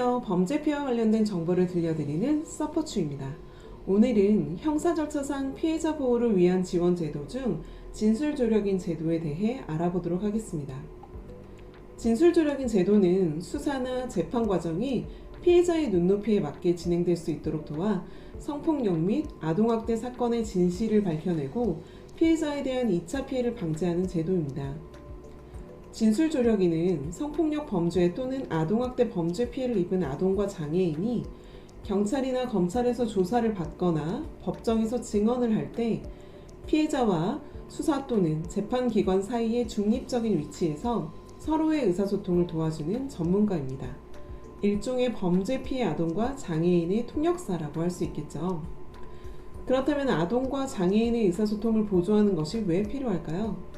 안녕하세요. 범죄 피해와 관련된 정보를 들려드리는 서포츠입니다. 오늘은 형사절차상 피해자 보호를 위한 지원 제도 중 진술조력인 제도에 대해 알아보도록 하겠습니다. 진술조력인 제도는 수사나 재판 과정이 피해자의 눈높이에 맞게 진행될 수 있도록 도와 성폭력 및 아동학대 사건의 진실을 밝혀내고 피해자에 대한 2차 피해를 방지하는 제도입니다. 진술조력인은 성폭력 범죄 또는 아동학대 범죄 피해를 입은 아동과 장애인이 경찰이나 검찰에서 조사를 받거나 법정에서 증언을 할 때 피해자와 수사 또는 재판기관 사이의 중립적인 위치에서 서로의 의사소통을 도와주는 전문가입니다. 일종의 범죄 피해 아동과 장애인의 통역사라고 할 수 있겠죠. 그렇다면 아동과 장애인의 의사소통을 보조하는 것이 왜 필요할까요?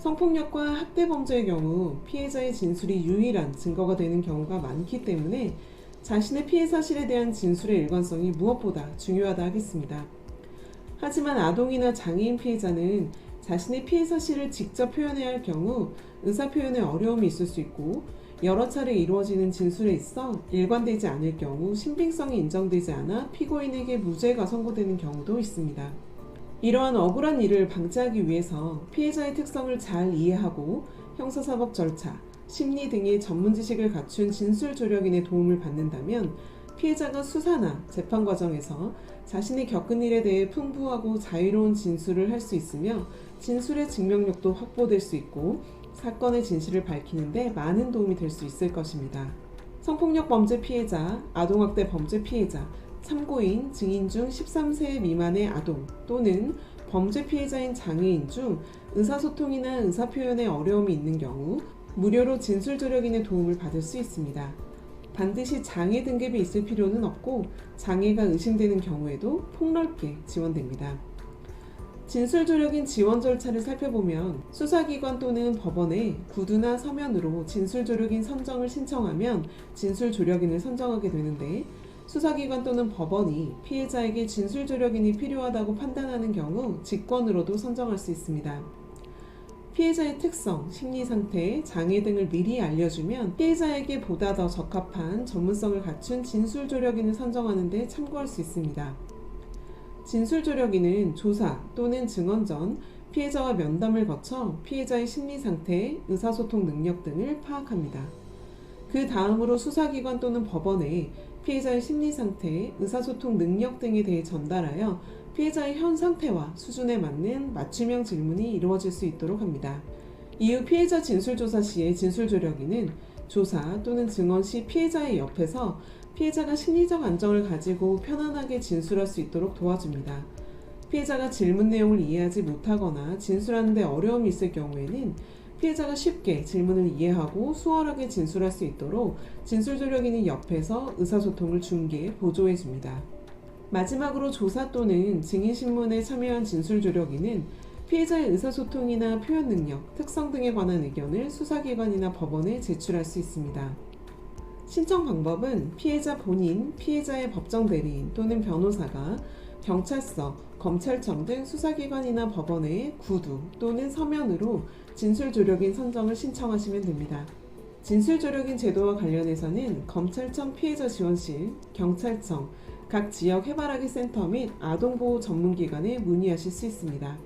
성폭력과 학대 범죄의 경우 피해자의 진술이 유일한 증거가 되는 경우가 많기 때문에 자신의 피해 사실에 대한 진술의 일관성이 무엇보다 중요하다 하겠습니다. 하지만 아동이나 장애인 피해자는 자신의 피해 사실을 직접 표현해야 할 경우 의사 표현에 어려움이 있을 수 있고 여러 차례 이루어지는 진술에 있어 일관되지 않을 경우 신빙성이 인정되지 않아 피고인에게 무죄가 선고되는 경우도 있습니다. 이러한 억울한 일을 방지하기 위해서 피해자의 특성을 잘 이해하고 형사사법 절차, 심리 등의 전문 지식을 갖춘 진술조력인의 도움을 받는다면 피해자가 수사나 재판 과정에서 자신이 겪은 일에 대해 풍부하고 자유로운 진술을 할 수 있으며 진술의 증명력도 확보될 수 있고 사건의 진실을 밝히는 데 많은 도움이 될 수 있을 것입니다. 성폭력 범죄 피해자, 아동학대 범죄 피해자, 참고인, 증인 중 13세 미만의 아동 또는 범죄 피해자인 장애인 중 의사소통이나 의사표현에 어려움이 있는 경우 무료로 진술조력인의 도움을 받을 수 있습니다. 반드시 장애 등급이 있을 필요는 없고 장애가 의심되는 경우에도 폭넓게 지원됩니다. 진술조력인 지원 절차를 살펴보면 수사기관 또는 법원에 구두나 서면으로 진술조력인 선정을 신청하면 진술조력인을 선정하게 되는데 수사기관 또는 법원이 피해자에게 진술조력인이 필요하다고 판단하는 경우 직권으로도 선정할 수 있습니다. 피해자의 특성, 심리상태, 장애 등을 미리 알려주면 피해자에게 보다 더 적합한 전문성을 갖춘 진술조력인을 선정하는 데 참고할 수 있습니다. 진술조력인은 조사 또는 증언 전 피해자와 면담을 거쳐 피해자의 심리상태, 의사소통 능력 등을 파악합니다. 그 다음으로 수사기관 또는 법원에 피해자의 심리상태, 의사소통 능력 등에 대해 전달하여 피해자의 현 상태와 수준에 맞는 맞춤형 질문이 이루어질 수 있도록 합니다. 이후 피해자 진술조사 시의 진술조력인은 조사 또는 증언 시 피해자의 옆에서 피해자가 심리적 안정을 가지고 편안하게 진술할 수 있도록 도와줍니다. 피해자가 질문 내용을 이해하지 못하거나 진술하는 데 어려움이 있을 경우에는 피해자가 쉽게 질문을 이해하고 수월하게 진술할 수 있도록 진술조력인이 옆에서 의사소통을 중개, 보조해줍니다. 마지막으로 조사 또는 증인신문에 참여한 진술조력인은 피해자의 의사소통이나 표현 능력, 특성 등에 관한 의견을 수사기관이나 법원에 제출할 수 있습니다. 신청 방법은 피해자 본인, 피해자의 법정 대리인 또는 변호사가 경찰서, 검찰청 등 수사기관이나 법원에 구두 또는 서면으로 진술조력인 선정을 신청하시면 됩니다. 진술조력인 제도와 관련해서는 검찰청 피해자지원실, 경찰청, 각 지역 해바라기 센터 및 아동보호 전문기관에 문의하실 수 있습니다.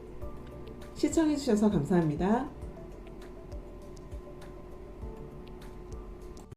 시청해주셔서 감사합니다.